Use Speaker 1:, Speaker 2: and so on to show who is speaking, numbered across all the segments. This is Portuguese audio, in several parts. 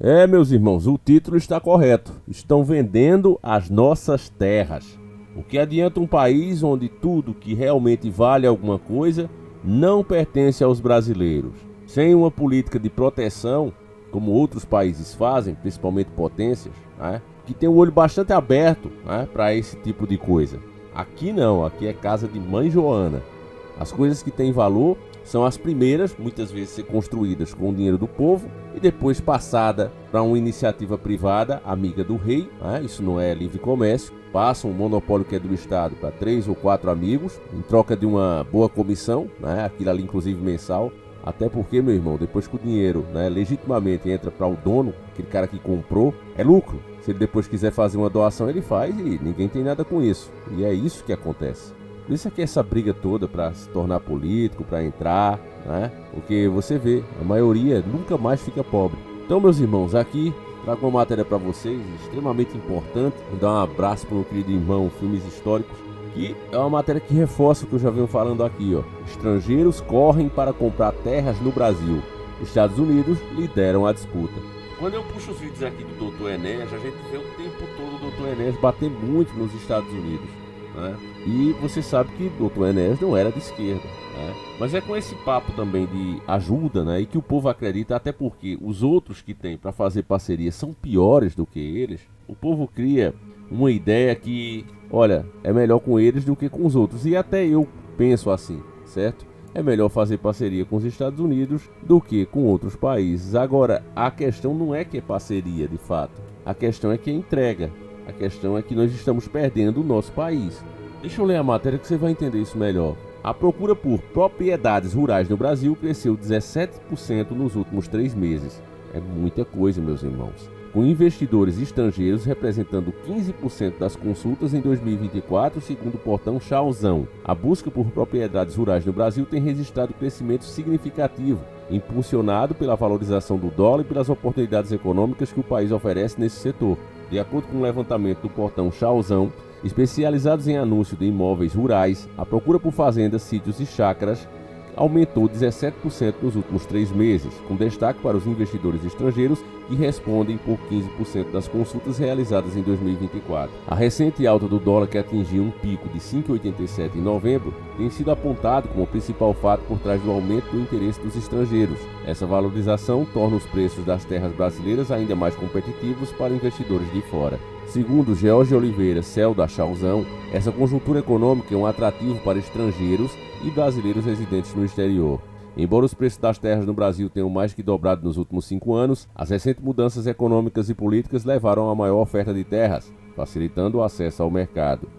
Speaker 1: Meus irmãos, o título está correto. Estão vendendo as nossas terras. O que adianta um país onde tudo que realmente vale alguma coisa não pertence aos brasileiros? Sem uma política de proteção, como outros países fazem, principalmente potências, né, que tem o olho bastante aberto, né, para esse tipo de coisa. Aqui não, aqui é casa de mãe Joana. As coisas que têm valor são as primeiras, muitas vezes ser construídas com o dinheiro do povo e depois passada para uma iniciativa privada, amiga do rei, né? Isso não é livre comércio, passa um monopólio que é do Estado para 3 ou 4 amigos, em troca de uma boa comissão, né? Aquilo ali inclusive mensal, até porque, meu irmão, depois que o dinheiro, né, legitimamente entra para o dono, aquele cara que comprou, é lucro. Se ele depois quiser fazer uma doação, ele faz e ninguém tem nada com isso. E é isso que acontece. Por isso é que essa briga toda para se tornar político, para entrar, né? Porque você vê, a maioria nunca mais fica pobre. Então, meus irmãos, aqui trago uma matéria para vocês, extremamente importante. Vou dar um abraço para o meu querido irmão Filmes Históricos, que é uma matéria que reforça o que eu já venho falando aqui, ó. Estrangeiros correm para comprar terras no Brasil. Estados Unidos lideram a disputa. Quando eu puxo os vídeos aqui do Dr. Enéas, a gente vê o tempo todo o Dr. Enéas bater muito nos Estados Unidos, né? E você sabe que o Dr. Enéas não era de esquerda, né? Mas é com esse papo também de ajuda, né? E que o povo acredita, até porque os outros que tem para fazer parceria são piores do que eles. O povo cria uma ideia que, olha, é melhor com eles do que com os outros. E até eu penso assim, certo? É melhor fazer parceria com os Estados Unidos do que com outros países. Agora, a questão não é que é parceria de fato. A questão é que é entrega. A questão é que nós estamos perdendo o nosso país. Deixa eu ler a matéria que você vai entender isso melhor. A procura por propriedades rurais no Brasil cresceu 17% nos últimos 3 meses. É muita coisa, meus irmãos. Com investidores estrangeiros representando 15% das consultas em 2024, segundo o portão Chauzão. A busca por propriedades rurais no Brasil tem registrado crescimento significativo, impulsionado pela valorização do dólar e pelas oportunidades econômicas que o país oferece nesse setor. De acordo com o levantamento do portão Chauzão, especializados em anúncio de imóveis rurais, a procura por fazendas, sítios e chácaras aumentou 17% nos últimos 3 meses, com destaque para os investidores estrangeiros, que respondem por 15% das consultas realizadas em 2024. A recente alta do dólar, que atingiu um pico de 5,87 em novembro, tem sido apontado como o principal fato por trás do aumento do interesse dos estrangeiros. Essa valorização torna os preços das terras brasileiras ainda mais competitivos para investidores de fora. Segundo George Oliveira, CEO da Chauzão, essa conjuntura econômica é um atrativo para estrangeiros e brasileiros residentes no exterior. Embora os preços das terras no Brasil tenham mais que dobrado nos últimos 5 anos, as recentes mudanças econômicas e políticas levaram a uma maior oferta de terras, facilitando o acesso ao mercado.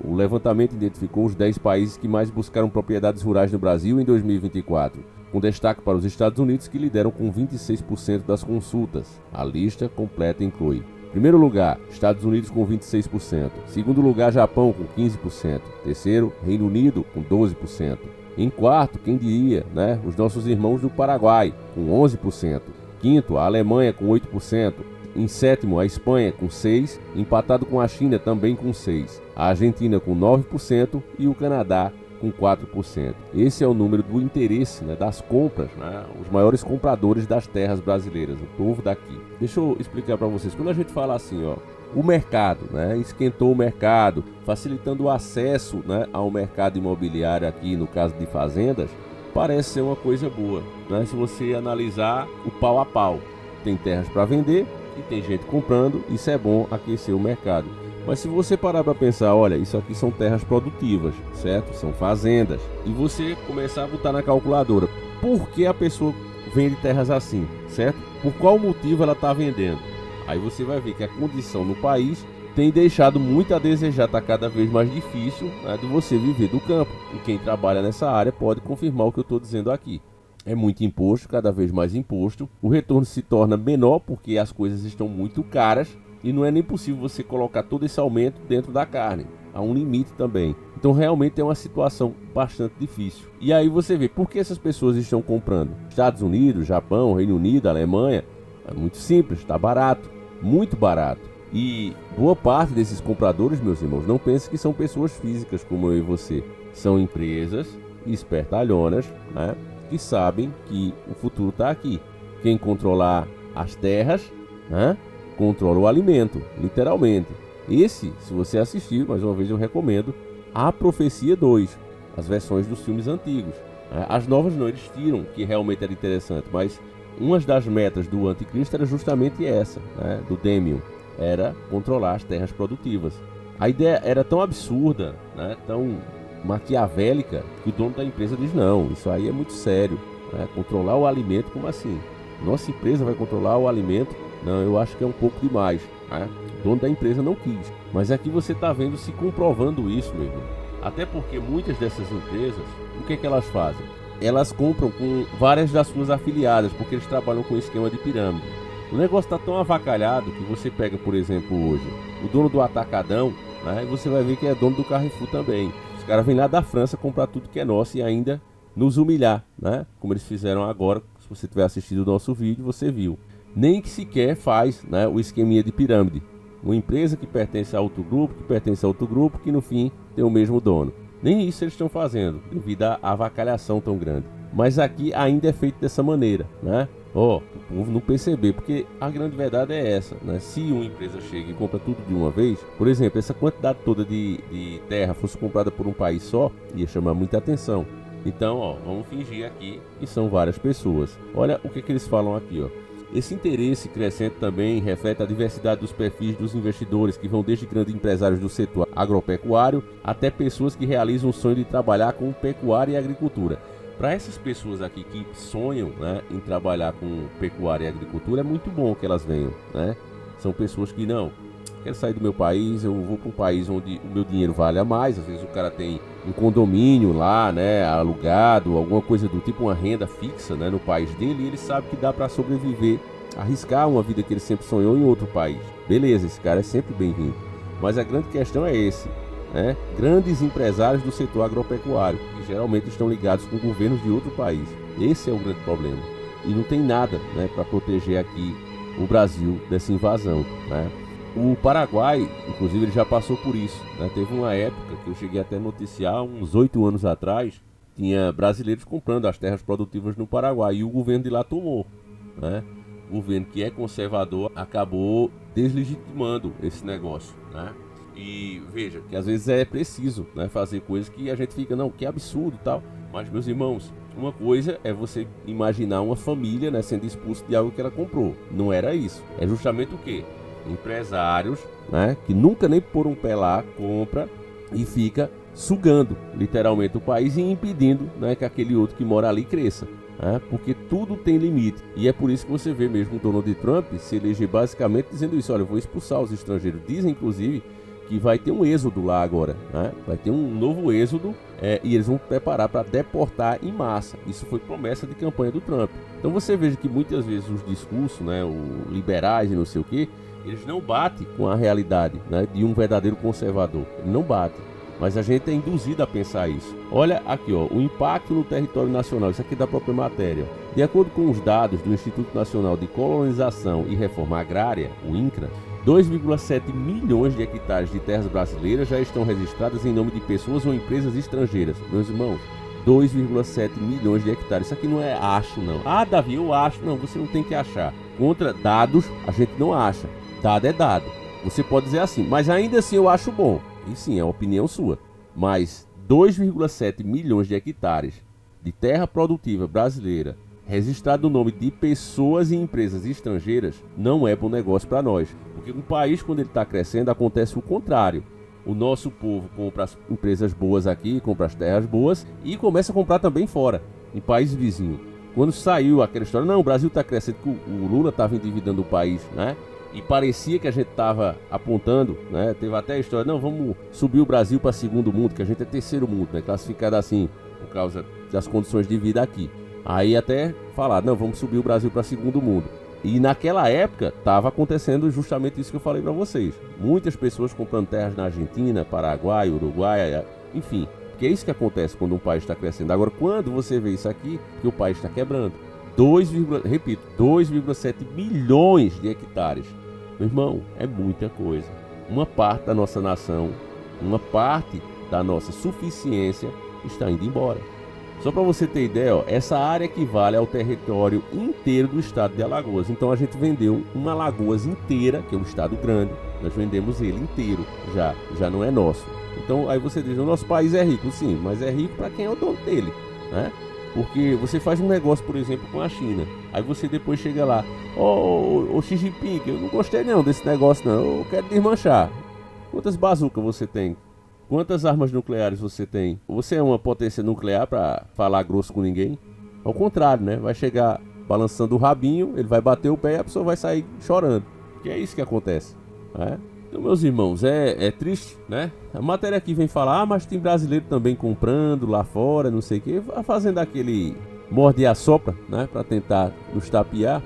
Speaker 1: O levantamento identificou os 10 países que mais buscaram propriedades rurais no Brasil em 2024, com destaque para os Estados Unidos, que lideram com 26% das consultas. A lista completa inclui: primeiro lugar, Estados Unidos com 26%. Segundo lugar, Japão com 15%. Terceiro, Reino Unido com 12%. Em quarto, quem diria, né? Os nossos irmãos do Paraguai com 11%. Quinto, a Alemanha com 8%. Em sétimo, a Espanha com 6%, empatado com a China também com 6%. A Argentina com 9% e o Canadá com 4%. Esse é o número do interesse, né, das compras, né, os maiores compradores das terras brasileiras, o povo daqui. Deixa eu explicar para vocês. Quando a gente fala assim, ó, o mercado, né, esquentou o mercado, facilitando o acesso, né, ao mercado imobiliário aqui, no caso de fazendas, parece ser uma coisa boa, né, se você analisar o pau a pau. Tem terras para vender e tem gente comprando, isso é bom aquecer o mercado. Mas se você parar para pensar, olha, isso aqui são terras produtivas, certo? São fazendas. E você começar a botar na calculadora, por que a pessoa vende terras assim, certo? Por qual motivo ela está vendendo? Aí você vai ver que a condição no país tem deixado muito a desejar, está cada vez mais difícil, né, de você viver do campo. E quem trabalha nessa área pode confirmar o que eu estou dizendo aqui. É muito imposto, cada vez mais imposto. O retorno se torna menor porque as coisas estão muito caras. E não é nem possível você colocar todo esse aumento dentro da carne. Há um limite também. Então realmente é uma situação bastante difícil. E aí você vê, por que essas pessoas estão comprando? Estados Unidos, Japão, Reino Unido, Alemanha. É muito simples, está barato. Muito barato. E boa parte desses compradores, meus irmãos, não pense que são pessoas físicas como eu e você. São empresas espertalhonas, né, que sabem que o futuro está aqui. Quem controlar as terras né? Controla o alimento, literalmente. Esse, se você assistir, mais uma vez eu recomendo, A Profecia 2, as versões dos filmes antigos. As novas não, eles tiram, que realmente era interessante, mas uma das metas do anticristo era justamente essa, né, do Demion, era controlar as terras produtivas. A ideia era tão absurda, né, tão maquiavélica, que o dono da empresa diz, não, isso aí é muito sério, né, controlar o alimento, como assim? Nossa empresa vai controlar o alimento? Não, eu acho que é um pouco demais, né? O dono da empresa não quis, mas aqui você está vendo se comprovando isso, meu irmão. Até porque muitas dessas empresas, o que é que elas fazem? Elas compram com várias das suas afiliadas, porque eles trabalham com esquema de pirâmide. O negócio está tão avacalhado que você pega, por exemplo, hoje, o dono do Atacadão, né, e você vai ver que é dono do Carrefour também. Os caras vêm lá da França comprar tudo que é nosso e ainda nos humilhar, né? Como eles fizeram agora. Se você tiver assistido o nosso vídeo, você viu. Nem que sequer faz, né, o esqueminha de pirâmide. Uma empresa que pertence a outro grupo, que no fim tem o mesmo dono. Nem isso eles estão fazendo, devido à avacalhação tão grande. Mas aqui ainda é feito dessa maneira, né? O povo não perceber, porque a grande verdade é essa, né? Se uma empresa chega e compra tudo de uma vez, por exemplo, essa quantidade toda de terra fosse comprada por um país só, ia chamar muita atenção. Então, vamos fingir aqui que são várias pessoas. Olha o que eles falam aqui, Esse interesse crescente também reflete a diversidade dos perfis dos investidores, que vão desde grandes empresários do setor agropecuário até pessoas que realizam o sonho de trabalhar com pecuária e agricultura. Para essas pessoas aqui que sonham, né, em trabalhar com pecuária e agricultura, é muito bom que elas venham, né? São pessoas que não, quero sair do meu país, eu vou para um país onde o meu dinheiro vale mais. Às vezes o cara tem um condomínio lá, né, alugado, alguma coisa do tipo, uma renda fixa, né, no país dele, e ele sabe que dá para sobreviver, arriscar uma vida que ele sempre sonhou em outro país. Beleza, esse cara é sempre bem-vindo. Mas a grande questão é esse, né? Grandes empresários do setor agropecuário, que geralmente estão ligados com governos de outro país. Esse é o grande problema. E não tem nada, né, para proteger aqui o Brasil dessa invasão, né? O Paraguai, inclusive, ele já passou por isso, né? Teve uma época que eu cheguei até a noticiar, uns 8 anos atrás, tinha brasileiros comprando as terras produtivas no Paraguai e o governo de lá tomou, né? O governo que é conservador acabou deslegitimando esse negócio, né? E veja que às vezes é preciso, né, fazer coisas que a gente fica, não, que absurdo e tal. Mas, meus irmãos, uma coisa é você imaginar uma família, né, sendo expulsa de algo que ela comprou. Não era isso. É justamente o quê? Empresários, né, que nunca nem pôr um pé lá, compra e fica sugando literalmente o país e impedindo, né, que aquele outro que mora ali cresça. Porque tudo tem limite. E é por isso que você vê mesmo o Donald Trump se eleger basicamente dizendo isso: olha, eu vou expulsar os estrangeiros. Dizem inclusive que vai ter um êxodo lá agora, né? Vai ter um novo êxodo, e eles vão preparar para deportar em massa. Isso foi promessa de campanha do Trump. Então você veja que muitas vezes os discursos, né, liberais e não sei o que, eles não batem com a realidade, né, de um verdadeiro conservador. Ele não bate. Mas a gente é induzido a pensar isso. Olha aqui, o impacto no território nacional. Isso aqui é da própria matéria. De acordo com os dados do Instituto Nacional de Colonização e Reforma Agrária, o INCRA, 2,7 milhões de hectares de terras brasileiras já estão registradas em nome de pessoas ou empresas estrangeiras. Meus irmãos, 2,7 milhões de hectares. Isso aqui não é acho, não. Ah, Davi, eu acho. Não, você não tem que achar. Contra dados, a gente não acha. Dado é dado. Você pode dizer assim, mas ainda assim eu acho bom. E sim, é uma opinião sua. Mas 2,7 milhões de hectares de terra produtiva brasileira registrado no nome de pessoas e empresas estrangeiras não é bom negócio para nós. Porque no país, quando ele está crescendo, acontece o contrário. O nosso povo compra as empresas boas aqui, compra as terras boas e começa a comprar também fora, em países vizinhos. Quando saiu aquela história, não, o Brasil está crescendo, que o Lula estava endividando o país, né? E parecia que a gente estava apontando, né? Teve até a história, não, vamos subir o Brasil para segundo mundo, que a gente é terceiro mundo, né? Classificado assim, por causa das condições de vida aqui. Aí até falar, não, vamos subir o Brasil para segundo mundo. E naquela época estava acontecendo justamente isso que eu falei para vocês. Muitas pessoas comprando terras na Argentina, Paraguai, Uruguai, enfim. Porque é isso que acontece quando um país está crescendo. Agora, quando você vê isso aqui, que o país está quebrando. 2,7 milhões de hectares. Meu irmão, é muita coisa. Uma parte da nossa nação, uma parte da nossa suficiência está indo embora. Só para você ter ideia, ó, essa área equivale ao território inteiro do estado de Alagoas. Então a gente vendeu uma Alagoas inteira, que é um estado grande, nós vendemos ele inteiro, já não é nosso. Então aí você diz, o nosso país é rico, sim, mas é rico para quem é o dono dele, né? Porque você faz um negócio, por exemplo, com a China, aí você depois chega lá, ô Xi Jinping, eu não gostei não desse negócio não, eu quero desmanchar. Quantas bazucas você tem? Quantas armas nucleares você tem? Você é uma potência nuclear para falar grosso com ninguém? Ao contrário, né? Vai chegar balançando o rabinho, ele vai bater o pé e a pessoa vai sair chorando. Que é isso que acontece, né? Então, meus irmãos, é triste, né? A matéria aqui vem falar, mas tem brasileiro também comprando lá fora, não sei o que, fazendo aquele morde e assopra, né? Para tentar nos tapear.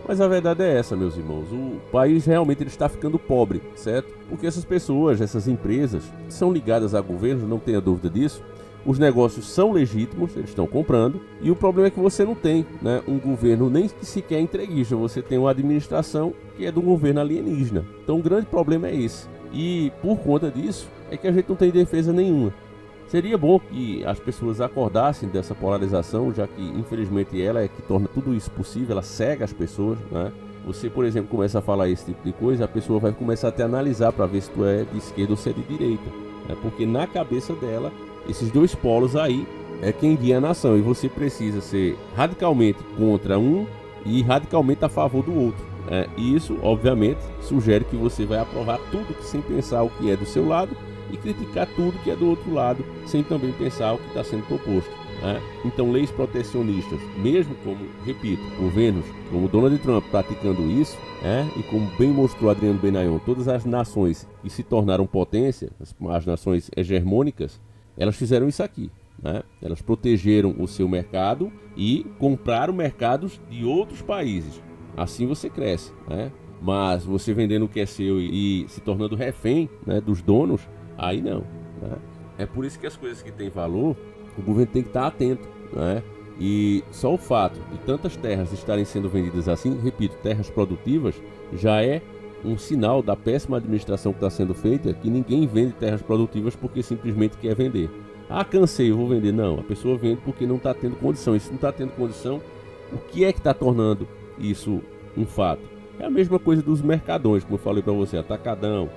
Speaker 1: Mas a verdade é essa, meus irmãos, o país realmente ele está ficando pobre, certo? Porque essas pessoas, essas empresas, são ligadas a governos, não tenha dúvida disso, os negócios são legítimos, eles estão comprando, e o problema é que você não tem, né, um governo nem que sequer entreguista, você tem uma administração que é do governo alienígena. Então o grande problema é esse, e por conta disso é que a gente não tem defesa nenhuma. Seria bom que as pessoas acordassem dessa polarização, já que infelizmente ela é que torna tudo isso possível, ela cega as pessoas, né? Você, por exemplo, começa a falar esse tipo de coisa, a pessoa vai começar a te analisar para ver se tu é de esquerda ou se é de direita, né? Porque na cabeça dela, esses dois polos aí é quem guia a nação, e você precisa ser radicalmente contra um e radicalmente a favor do outro, né? E isso, obviamente, sugere que você vai aprovar tudo sem pensar o que é do seu lado e criticar tudo que é do outro lado, sem também pensar o que está sendo proposto, né? Então, leis protecionistas, mesmo como, repito, governos como Donald Trump praticando isso, e como bem mostrou Adriano Benayon, todas as nações que se tornaram potência, as nações hegemônicas, elas fizeram isso aqui, né? Elas protegeram o seu mercado e compraram mercados de outros países. Assim você cresce, né? Mas você vendendo o que é seu e se tornando refém, né, dos donos, aí não, né? É por isso que as coisas que têm valor, o governo tem que estar atento, né? E só o fato de tantas terras estarem sendo vendidas assim, repito, terras produtivas, já é um sinal da péssima administração que está sendo feita, que ninguém vende terras produtivas porque simplesmente quer vender. Ah, cansei, eu vou vender. Não, a pessoa vende porque não está tendo condição. E se não está tendo condição, o que é que está tornando isso um fato? É a mesma coisa dos mercadões, como eu falei para você, Atacadão,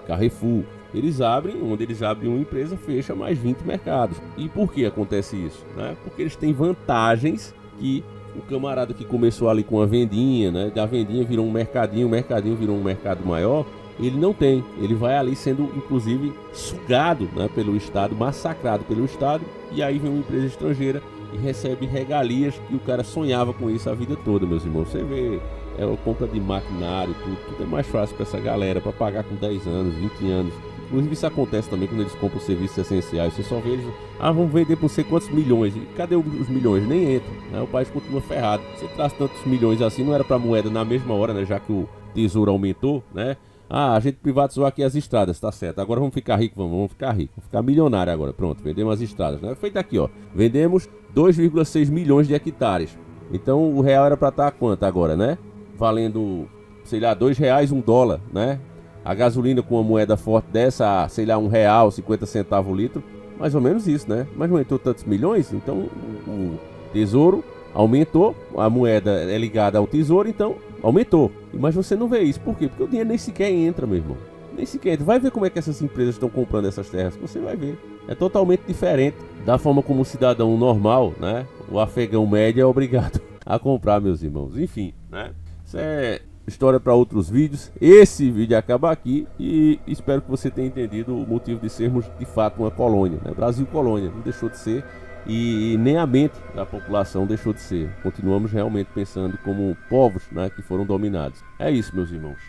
Speaker 1: Carrefour. Eles abrem, onde eles abrem uma empresa, fecha mais 20 mercados. E por que acontece isso? Né? Porque eles têm vantagens que o camarada que começou ali com a vendinha, né? Da vendinha virou um mercadinho, o mercadinho virou um mercado maior, ele não tem. Ele vai ali sendo, inclusive, sugado, né, pelo Estado, massacrado pelo Estado, e aí vem uma empresa estrangeira e recebe regalias que o cara sonhava com isso a vida toda, meus irmãos. Você vê, a compra de maquinário, tudo é mais fácil para essa galera, para pagar com 10 anos, 20 anos. Inclusive isso acontece também quando eles compram serviços essenciais. Você só vê eles, vamos vender por sei quantos milhões. E cadê os milhões? Nem entra, né? O país continua ferrado. Se traz tantos milhões assim, não era para moeda na mesma hora, né? Já que o tesouro aumentou, né? A gente privatizou aqui as estradas, tá certo. Agora vamos ficar ricos, vamos ficar ricos. Vamos ficar milionário agora, pronto, vendemos as estradas, né? Feito aqui, ó. Vendemos 2,6 milhões de hectares. Então o real era para estar quanto agora, né? Valendo, sei lá, R$2, $1, né? A gasolina com uma moeda forte dessa, sei lá, R$1,50 o litro. Mais ou menos isso, né? Mas não entrou tantos milhões, então o tesouro aumentou. A moeda é ligada ao tesouro, então aumentou. Mas você não vê isso. Por quê? Porque o dinheiro nem sequer entra, meu irmão. Nem sequer entra. Vai ver como é que essas empresas estão comprando essas terras. Você vai ver. É totalmente diferente da forma como o cidadão normal, né? O afegão médio é obrigado a comprar, meus irmãos. Enfim, né? Isso é história para outros vídeos. Esse vídeo acaba aqui e espero que você tenha entendido o motivo de sermos de fato uma colônia, né? Brasil colônia, não deixou de ser e nem a mente da população deixou de ser. Continuamos realmente pensando como povos, né, que foram dominados. É isso, meus irmãos.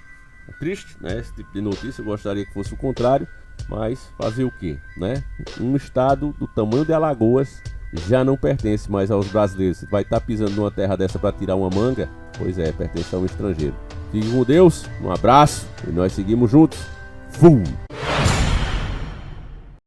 Speaker 1: É triste, né, esse tipo de notícia. Eu gostaria que fosse o contrário, mas fazer o quê, né? Um estado do tamanho de Alagoas já não pertence mais aos brasileiros. Você vai estar pisando numa terra dessa para tirar uma manga? Pois é, pertence a um estrangeiro. Fique com Deus, um abraço e nós seguimos juntos. Fum!